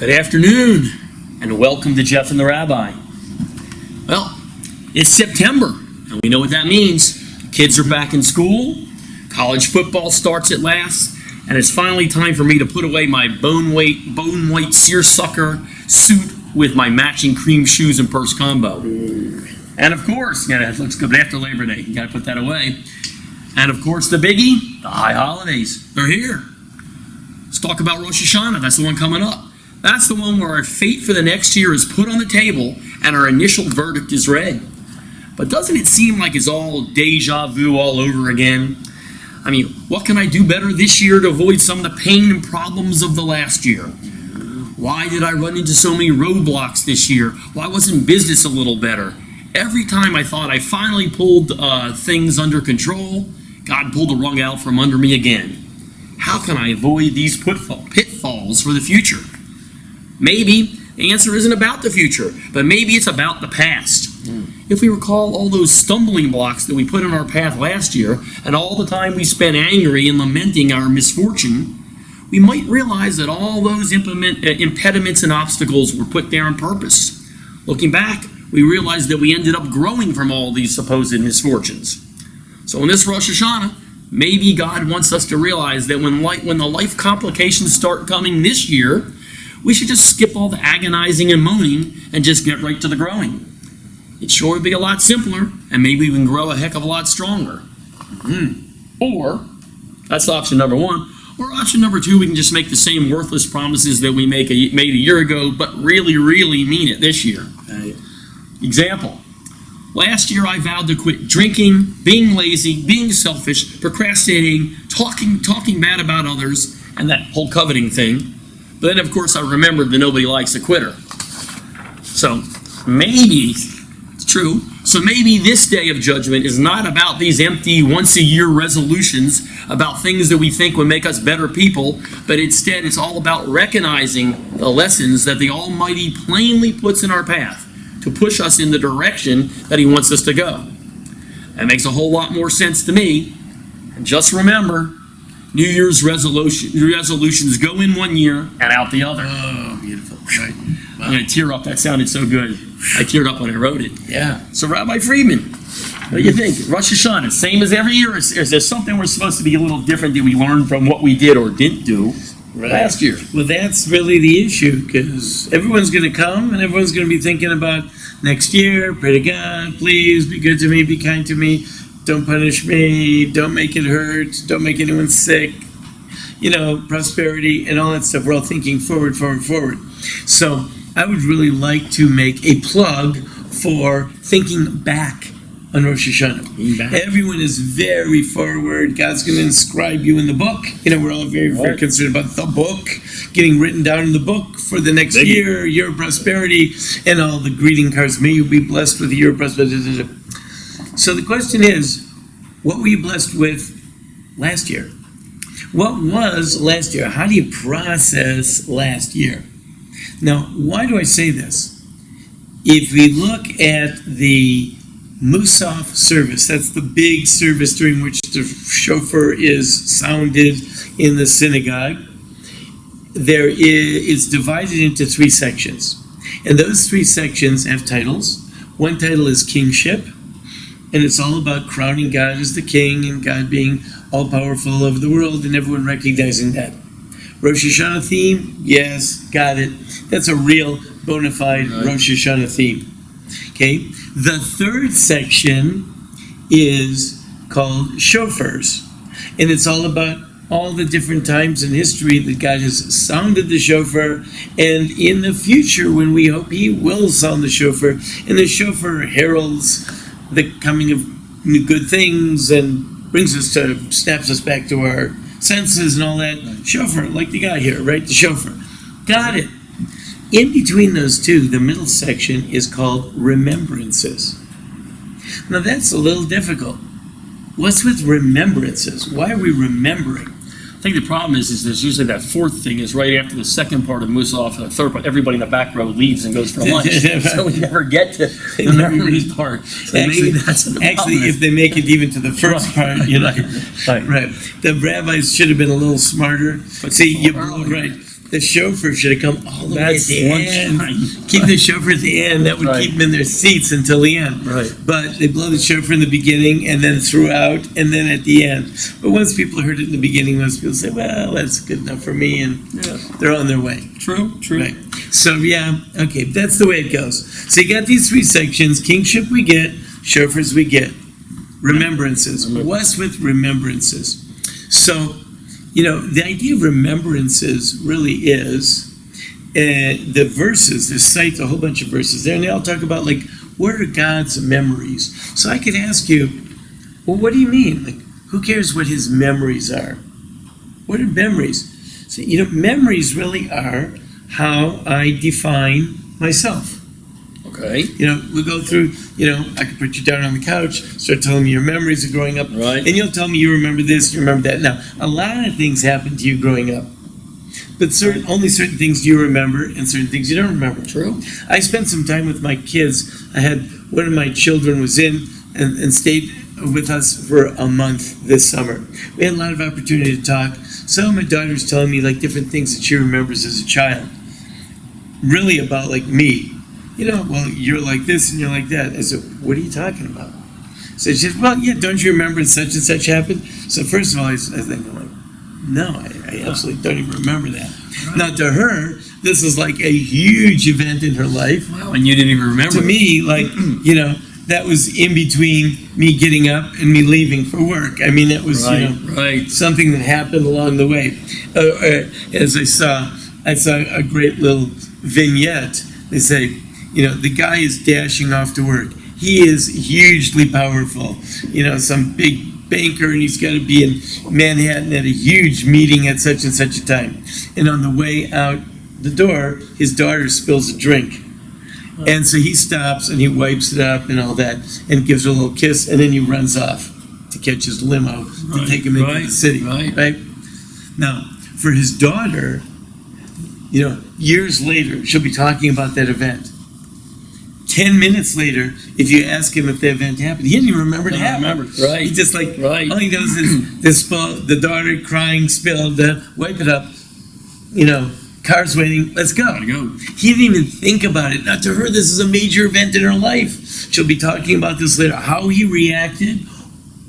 Good afternoon, and welcome to Jeff and the Rabbi. Well, it's September, and we know what that means. Kids are back in school, college football starts at last, and it's finally time for me to put away my bone white seersucker suit with my matching cream shoes and purse combo. And of course, it looks good, but after Labor Day, you gotta put that away. And of course, the biggie, the high holidays, they're here. Let's talk about Rosh Hashanah. That's the one coming up. That's the one where our fate for the next year is put on the table and our initial verdict is read. But doesn't it seem like it's all deja vu all over again? I mean, what can I do better this year to avoid some of the pain and problems of the last year? Why did I run into so many roadblocks this year? Why wasn't business a little better? Every time I thought I finally pulled things under control, God pulled the rug out from under me again. How can I avoid these pitfalls for the future? Maybe the answer isn't about the future, but maybe it's about the past. If we recall all those stumbling blocks that we put in our path last year, and all the time we spent angry and lamenting our misfortune, we might realize that all those impediments and obstacles were put there on purpose. Looking back, we realized that we ended up growing from all these supposed misfortunes. So in this Rosh Hashanah, maybe God wants us to realize that when the life complications start coming this year, we should just skip all the agonizing and moaning and just get right to the growing. It sure would be a lot simpler, and maybe we can grow a heck of a lot stronger. Or, that's option number one, or option number two, we can just make the same worthless promises that we made a year ago, but really, really mean it this year. Example. Last year I vowed to quit drinking, being lazy, being selfish, procrastinating, talking bad about others, and that whole coveting thing. But then, of course, I remembered that nobody likes a quitter. So maybe, it's true, so maybe this day of judgment is not about these empty once-a-year resolutions about things that we think would make us better people, but instead it's all about recognizing the lessons that the Almighty plainly puts in our path to push us in the direction that He wants us to go. That makes a whole lot more sense to me. And just remember, New Year's resolutions go in one year and out the other. Oh, beautiful. Right. Wow. I'm going to tear up. That sounded so good. I teared up when I wrote it. Yeah. So Rabbi Friedman, what do you think? Rosh Hashanah, same as every year? Is there something we're supposed to be a little different that we learned from what we did or didn't do last year? Well, that's really the issue, because everyone's going to come and everyone's going to be thinking about next year. Pray to God, please be good to me, be kind to me. Don't punish me, don't make it hurt, don't make anyone sick, prosperity and all that stuff. We're all thinking forward. So I would really like to make a plug for thinking back on Rosh Hashanah. Everyone is very forward. God's going to inscribe you in the book. We're all very, very concerned about the book, getting written down in the book for the next year of prosperity, and all the greeting cards. May you be blessed with a year of prosperity. So the question is, what were you blessed with last year? What was last year? How do you process last year? Now, why do I say this? If we look at the Musaf service, that's the big service during which the shofar is sounded in the synagogue, it's divided into three sections. And those three sections have titles. One title is kingship, and it's all about crowning God as the king and God being all-powerful over the world and everyone recognizing that. Rosh Hashanah theme? Yes, got it. That's a real bona fide Rosh Hashanah theme. Okay? The third section is called shofars, and it's all about all the different times in history that God has sounded the shofar, and in the future when we hope He will sound the shofar, and the shofar heralds the coming of new good things and snaps us back to our senses and all that. Shofar, like the guy here, right? The shofar. Got it. In between those two, the middle section is called remembrances. Now that's a little difficult. What's with remembrances? Why are we remembering? I think the problem is there's usually that fourth thing is right after the second part of Musaf, the third part, everybody in the back row leaves and goes for lunch. So we never get to the memories part. So maybe that's the problem. Actually, if they make it even to the first part, right. The rabbis should have been a little smarter. But see, right. the chauffeur should have come all the way at That's the one end. time. Keep the chauffeur at the end. That would Right. keep them in their seats until the end. Right. But they blow the chauffeur in the beginning and then throughout and then at the end. But once people heard it in the beginning, most people say, well, that's good enough for me, and Yeah. they're on their way. True. Right. So, yeah, okay, that's the way it goes. So you got these three sections. Kingship we get, chauffeurs we get. Remembrances. What's with remembrances? So, the idea of remembrances really is the verses. There's cites a whole bunch of verses there, and they all talk about, like, what are God's memories? So I could ask you, well, what do you mean? Like, who cares what his memories are? What are memories? So, memories really are how I define myself. Okay. We'll go through, I could put you down on the couch, start telling me your memories of growing up. Right. And you'll tell me you remember this, you remember that. Now, a lot of things happen to you growing up. But only certain things do you remember and certain things you don't remember. True. I spent some time with my kids. I had one of my children was in and stayed with us for a month this summer. We had a lot of opportunity to talk. So my daughter's telling me like different things that she remembers as a child. Really about like me. Well, you're like this and you're like that. I said, what are you talking about? So she said, well, yeah, don't you remember such and such happened? So first of all, I think, I'm like, no, I absolutely don't even remember that. Right. Now to her, this is like a huge event in her life. Wow, and you didn't even remember. To me, like, that was in between me getting up and me leaving for work. I mean, it was, Right. something that happened along the way. As I saw a great little vignette. They say, the guy is dashing off to work. He is hugely powerful. Some big banker, and he's got to be in Manhattan at a huge meeting at such and such a time. And on the way out the door, his daughter spills a drink. And so he stops and he wipes it up and all that and gives her a little kiss, and then he runs off to catch his limo to take him into the city. Right? Now, for his daughter, years later, she'll be talking about that event. 10 minutes later, if you ask him if the event happened, he didn't even remember it happened. Right. He just all he knows is the daughter crying, spilled, wipe it up, car's waiting, let's go. Gotta go. He didn't even think about it. Now to her, this is a major event in her life. She'll be talking about this later. How he reacted,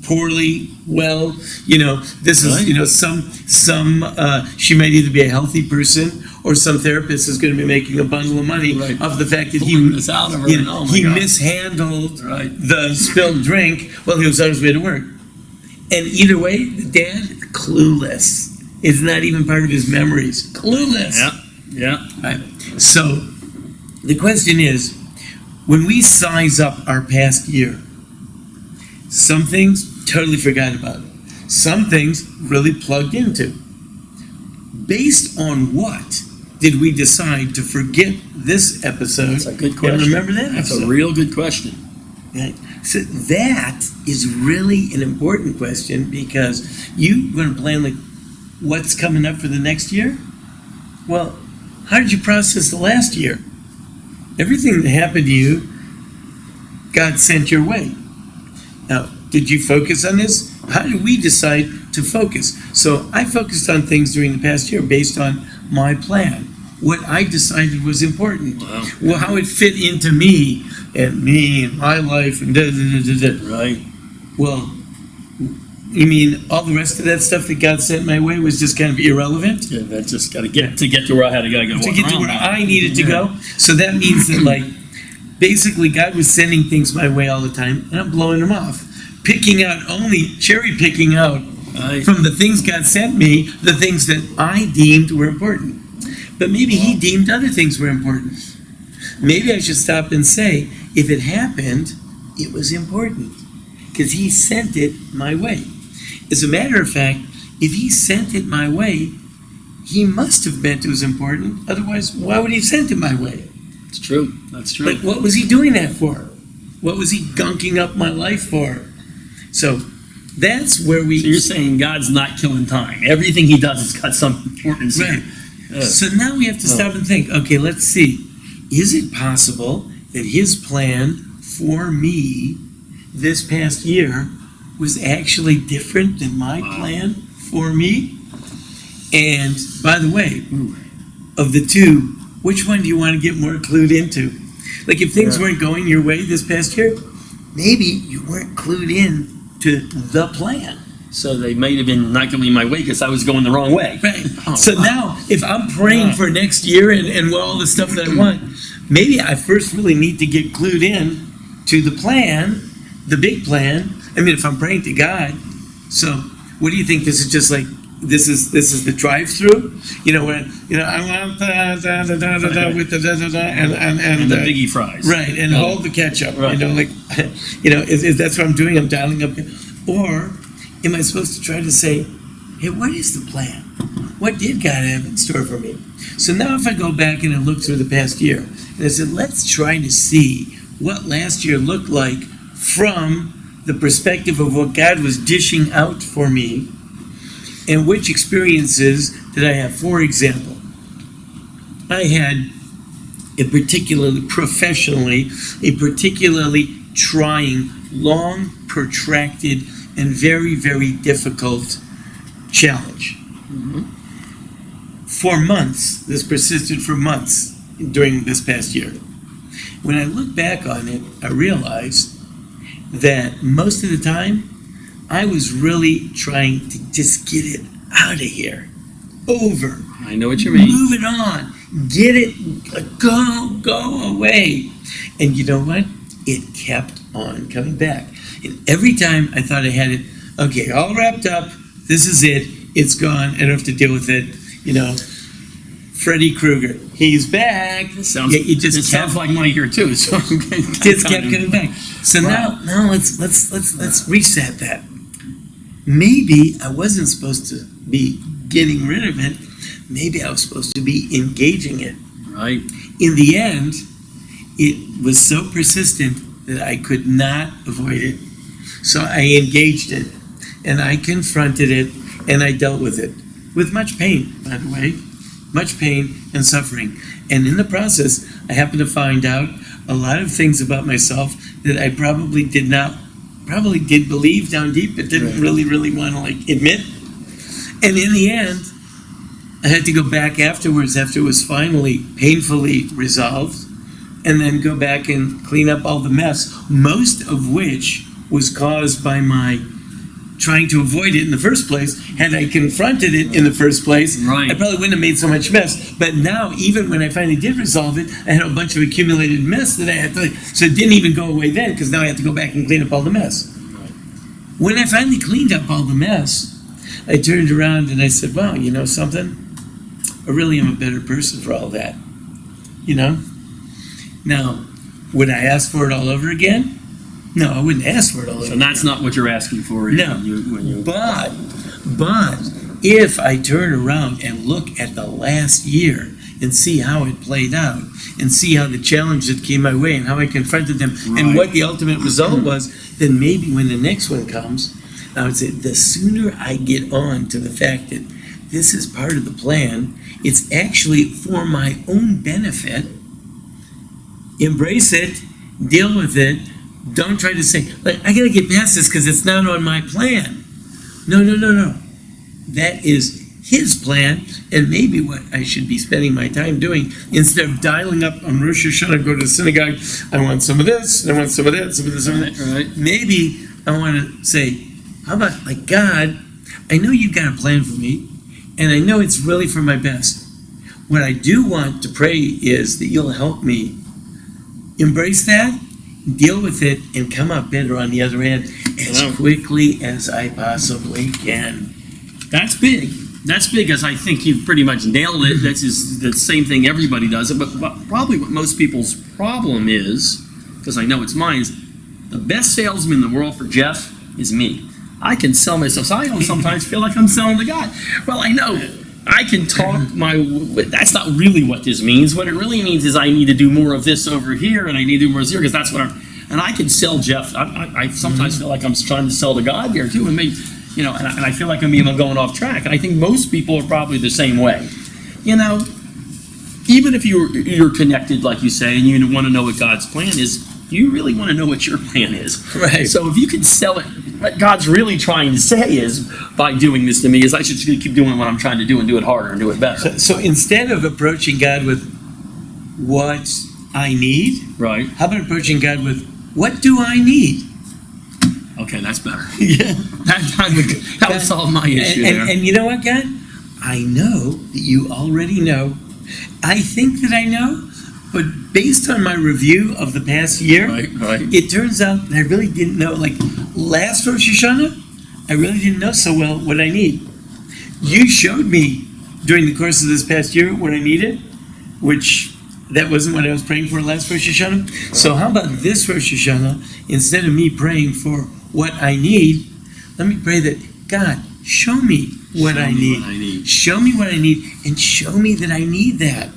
poorly, well, this is, she might either be a healthy person or some therapist is going to be making a bundle of money of the fact that Pulling this out of her. he mishandled the spilled drink while he was on his way to work. And either way, the dad, clueless. It's not even part of his memories. Clueless. Yeah. Right. So the question is, when we size up our past year, some things totally forgot about. Some things really plugged into. Based on what did we decide to forget this episode? That's a good question. And remember that That's episode? a real good question. Right. So that is really an important question, because you're going to plan like what's coming up for the next year. Well, how did you process the last year? Everything that happened to you, God sent your way. Now, did you focus on this? How did we decide to focus? So I focused on things during the past year based on my plan, what I decided was important, well, how it fit into me and my life and Right. Well, you mean all the rest of that stuff that God sent my way was just kind of irrelevant? Yeah, that just got to get to where I had to go. To get to where I needed to go? So that means that like basically God was sending things my way all the time, and I'm blowing them off. Cherry picking out from the things God sent me, the things that I deemed were important. But maybe he deemed other things were important. Maybe I should stop and say, if it happened, it was important, because he sent it my way. As a matter of fact, if he sent it my way, he must have meant it was important. Otherwise, why would he have sent it my way? It's true. That's true. Like, what was he doing that for? What was he gunking up my life for? So that's where So you're saying God's not killing time. Everything he does has got some importance. Right. So now we have to stop and think, okay, let's see. Is it possible that his plan for me this past year was actually different than my plan for me? And by the way, of the two, which one do you want to get more clued into? Like if things weren't going your way this past year, maybe you weren't clued in to the plan. So they might have been not going my way because I was going the wrong way. Right. Oh, So wow. now, if I'm praying for next year and all the stuff that I want, maybe I first really need to get clued in to the plan, the big plan. I mean, if I'm praying to God, so what do you think? This is just like this is the drive-through. You know when I want with the And the biggie fries. right, and hold the ketchup. Right. Like is that's what I'm doing? I'm dialing up, or am I supposed to try to say, hey, what is the plan? What did God have in store for me? So now if I go back and I look through the past year, and I said, let's try to see what last year looked like from the perspective of what God was dishing out for me, and which experiences did I have. For example, I had professionally, a particularly trying, long, protracted, and very, very difficult challenge. For months, this persisted for months during this past year. When I look back on it, I realized that most of the time, I was really trying to just get it out of here. Over. I know what you mean. Move it on. Get it, go away. And you know what? It kept on coming back. And every time I thought I had it, okay, all wrapped up, this is it, it's gone, I don't have to deal with it, Freddy Krueger, he's back. Sounds, Yeah, you just it sounds like my year too. So just kept coming back. So Wow. now let's reset that. Maybe I wasn't supposed to be getting rid of it. Maybe I was supposed to be engaging it. Right. In the end, it was so persistent that I could not avoid it. So I engaged it, and I confronted it, and I dealt with it. With much pain, by the way. Much pain and suffering. And in the process, I happened to find out a lot of things about myself that I probably did believe down deep, but didn't really want to admit. And in the end, I had to go back afterwards after it was finally painfully resolved, and then go back and clean up all the mess, most of which was caused by my trying to avoid it in the first place. Had I confronted it in the first place, Right. I probably wouldn't have made so much mess. But now, even when I finally did resolve it, I had a bunch of accumulated mess that I had to, so it didn't even go away then, because now I have to go back and clean up all the mess. When I finally cleaned up all the mess, I turned around and I said, wow, you know something? I really am a better person for all that. Now, would I ask for it all over again? No, I wouldn't ask for it all over So again. that's not what you're asking for. No. When you But if I turn around and look at the last year and see how it played out, and see how the challenge that came my way and how I confronted them, and Right. what the ultimate result was, then maybe when the next one comes, I would say the sooner I get on to the fact that this is part of the plan, it's actually for my own benefit, embrace it, deal with it. Don't try to say, I gotta get past this because it's not on my plan. No. That is his plan, and maybe what I should be spending my time doing, instead of dialing up on Rosh Hashanah, go to the synagogue, I want some of this, and I want some of that, some of this, some of that. Right. Maybe I want to say, how about, God, I know you've got a plan for me, and I know it's really for my best. What I do want to pray is that you'll help me embrace that, deal with it, and come out better on the other end as Wow. quickly as I possibly can. That's big. That's big, as I think you've pretty much nailed it. That's just the same thing everybody does it. But probably what most people's problem is, because I know it's mine, is the best salesman in the world for Jeff is me. I can sell myself. So I don't sometimes feel like I'm selling to God. Well, I know I can talk that's not really what this means. What it really means is I need to do more of this over here, and I need to do more of this here, because that's what and I can sell Jeff. I sometimes feel like I'm trying to sell to God here too, and maybe, and I feel like I'm even going off track. And I think most people are probably the same way. Even if you're connected, like you say, and you want to know what God's plan is, you really want to know what your plan is. Right. So if you can sell it, what God's really trying to say is, by doing this to me, is I should keep doing what I'm trying to do and do it harder and do it better. So instead of approaching God with what I need, Right? how about approaching God with what do I need? Okay, that's better. Yeah. That would solve my issue there. And you know what, God? I know that you already know. I think that I know, but based on my review of the past year, Right. it turns out that I really didn't know. Like last Rosh Hashanah, I really didn't know so well what I need. You showed me during the course of this past year what I needed, which that wasn't what I was praying for last Rosh Hashanah. So how about this Rosh Hashanah, instead of me praying for what I need, let me pray that, God, show me what I need. Show me what I need, and show me that I need that.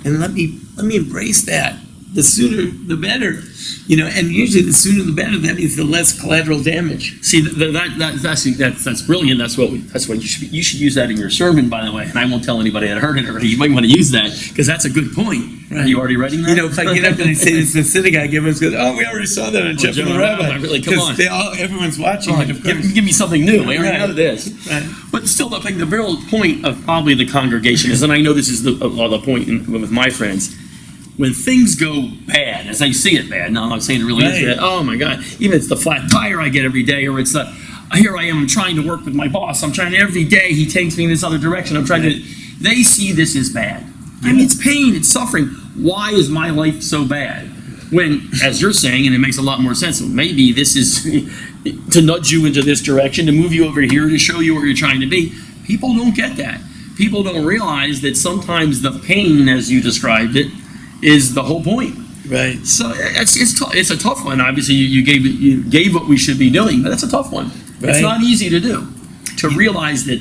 And let me embrace that. The sooner, the better. And usually the sooner the better. That means the less collateral damage. See, that's brilliant. That's what you should use that in your sermon, by the way. And I won't tell anybody that heard it already. You might want to use that because that's a good point. Right. Are you already writing that? If I get up and I say this in the synagogue, everyone's going, "Oh, we already saw that on Jeff and the Rabbi." Really, come on. Everyone's watching it. Of course. Give me something new. We already Right. know this. Right. But still, I think the real point of probably the congregation is, and I know this is the point with my friends, when things go bad, as I see it bad, no, I'm not saying it really is Right. bad. Oh my God, even it's the flat tire I get every day, or it's the, here I am trying to work with my boss. I'm trying every day, he takes me in this other direction. I'm trying to, they see this as bad. I mean, it's pain, it's suffering. Why is my life so bad? When, as you're saying, and it makes a lot more sense, maybe this is to nudge you into this direction, to move you over here, to show you where you're trying to be. People don't get that. People don't realize that sometimes the pain, as you described it, is the whole point. Right. So it's a tough one. Obviously, you gave what we should be doing, but that's a tough one. Right. It's not easy to do. To realize that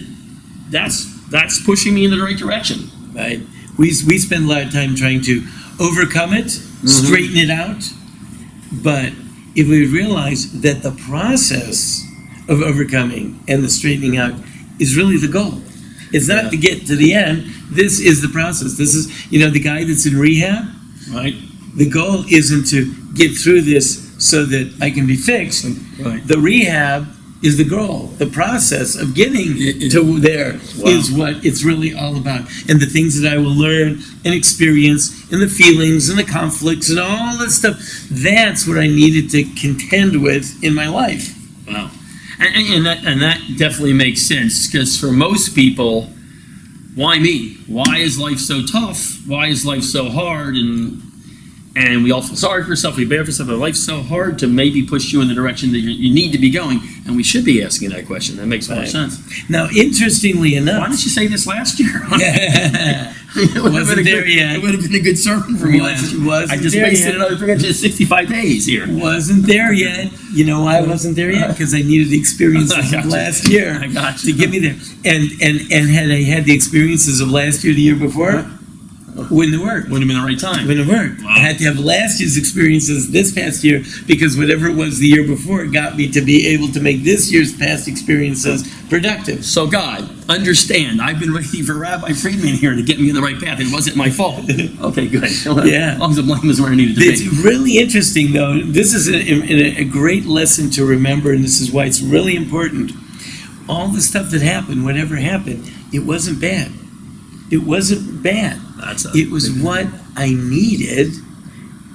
that's pushing me in the right direction. Right. We spend a lot of time trying to overcome it, straighten it out. But if we realize that the process of overcoming and the straightening out is really the goal. It's not to get to the end. This is the process. This is, the guy that's in rehab, Right. the goal isn't to get through this so that I can be fixed. Right. The rehab is the goal. The process of getting to there is what it's really all about. And the things that I will learn and experience, and the feelings and the conflicts and all that stuff, that's what I needed to contend with in my life. Wow. And that definitely makes sense, because for most people, why me? Why is life so tough? Why is life so hard? And we all feel sorry for ourselves, we bear for ourselves, but life's so hard to maybe push you in the direction that you need to be going, and we should be asking that question. That makes more Right. sense. Now, interestingly enough, Why didn't you say this last year? It wasn't there yet. It would have been a good sermon for me last year. Wasn't I just there wasted yet. another 365 days here. Wasn't there yet. You know why I wasn't there yet? Because I needed the experiences I got of you. last year I got you. to get me there. And had I had the experiences of last year, the year before, wouldn't have worked. Wouldn't have been the right time. Wouldn't have worked. Wow. I had to have last year's experiences this past year, because whatever it was the year before got me to be able to make this year's past experiences productive. So God, understand, I've been waiting for Rabbi Friedman here to get me in the right path. It wasn't my fault. Okay, good. Yeah. As long as the blame is where it needed to It's be. really interesting, though. This is a great lesson to remember, and this is why it's really important. All the stuff that happened, whatever happened, it wasn't bad. It wasn't bad. It was what I needed,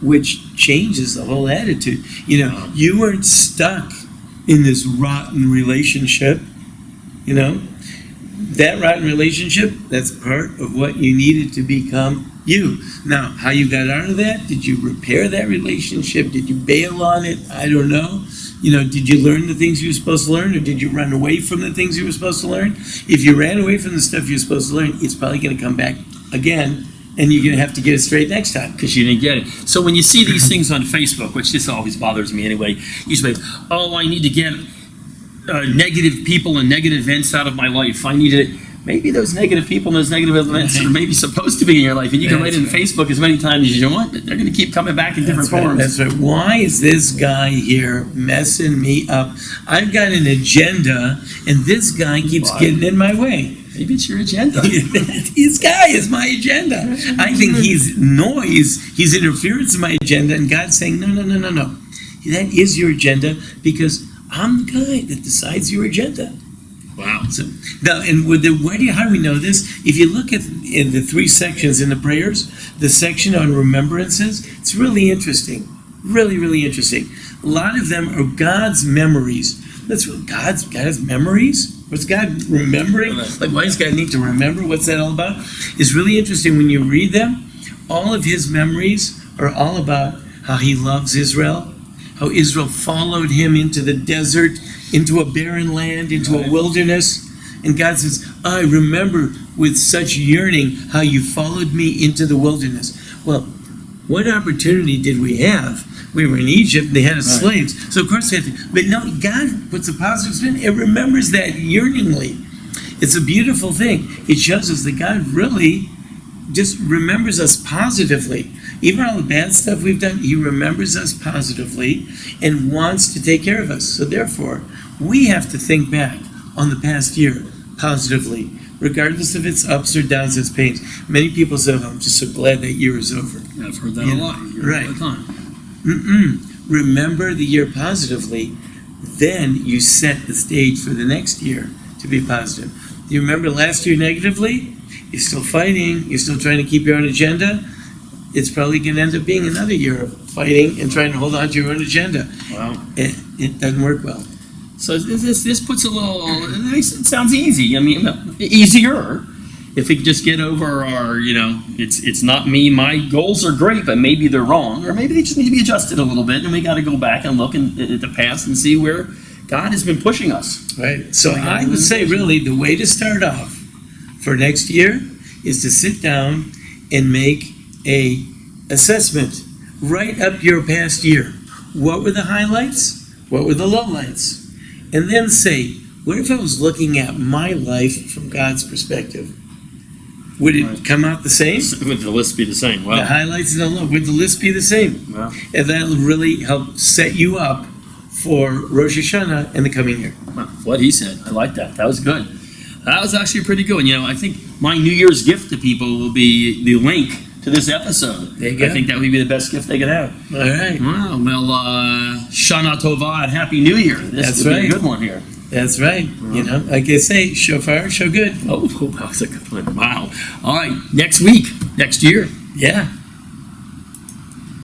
which changes the whole attitude. You weren't stuck in this rotten relationship. That rotten relationship, that's part of what you needed to become you. Now, how you got out of that? Did you repair that relationship? Did you bail on it? I don't know. Did you learn the things you were supposed to learn, or did you run away from the things you were supposed to learn? If you ran away from the stuff you're supposed to learn, it's probably going to come back again, and you're going to have to get it straight next time. Because you didn't get it. So when you see these things on Facebook, which this always bothers me anyway, you say, oh, I need to get negative people and negative events out of my life. I need to... Maybe those negative people and those negative events are maybe supposed to be in your life, and you can write it in Facebook as many times as you want, but they're going to keep coming back in different forms. That's right. Why is this guy here messing me up? I've got an agenda, and this guy keeps getting in my way. Maybe it's your agenda. This guy is my agenda. I think he's noise, he's interference in my agenda, and God's saying, no. That is your agenda, because I'm the guy that decides your agenda. Wow. So now, and how do we know this? If you look at in the 3 sections in the prayers, the section on remembrances, it's really interesting. Really, really interesting. A lot of them are God's memories. That's what God has memories. What's God remembering? Like, why does God need to remember? What's that all about? It's really interesting when you read them. All of his memories are all about how he loves Israel, how Israel followed him into the desert, into a barren land, into a wilderness. And God says, I remember with such yearning how you followed me into the wilderness. Well, what opportunity did we have? We were in Egypt, they had us slaves. So of course they had to, but no, God puts a positive spin. It remembers that yearningly. It's a beautiful thing. It shows us that God really just remembers us positively. Even all the bad stuff we've done, he remembers us positively and wants to take care of us. So therefore, we have to think back on the past year positively, regardless of its ups or downs, its pains. Many people say, oh, I'm just so glad that year is over. I've heard that a lot. Right. All the time. Remember the year positively, then you set the stage for the next year to be positive. You remember last year negatively? You're still fighting, you're still trying to keep your own agenda. It's probably going to end up being another year of fighting and trying to hold on to your own agenda. Wow. It doesn't work well. So this puts a little. It sounds easy. I mean, easier if we could just get over our. It's not me. My goals are great, but maybe they're wrong, or maybe they just need to be adjusted a little bit, and we got to go back and look at the past and see where God has been pushing us. Right. So I would say, really, the way to start off for next year is to sit down and make a assessment. Write up your past year. What were the highlights? What were the lowlights? And then say, what if I was looking at my life from God's perspective? Would it come out the same? Would the list be the same? The Wow. highlights and the low. Would the list be the same? Wow. And that'll really help set you up for Rosh Hashanah in the coming year. What he said. I like that. That was good. That was actually pretty good. I think my New Year's gift to people will be the link to this episode. There you go. I think that would be the best gift they could have. All right. Wow. Well, Shana Tova and Happy New Year. This That's would be right. a good one here. That's right. Like they say, shofar, show good. Oh, that was a good one. Wow. All right. Next week. Next year. Yeah.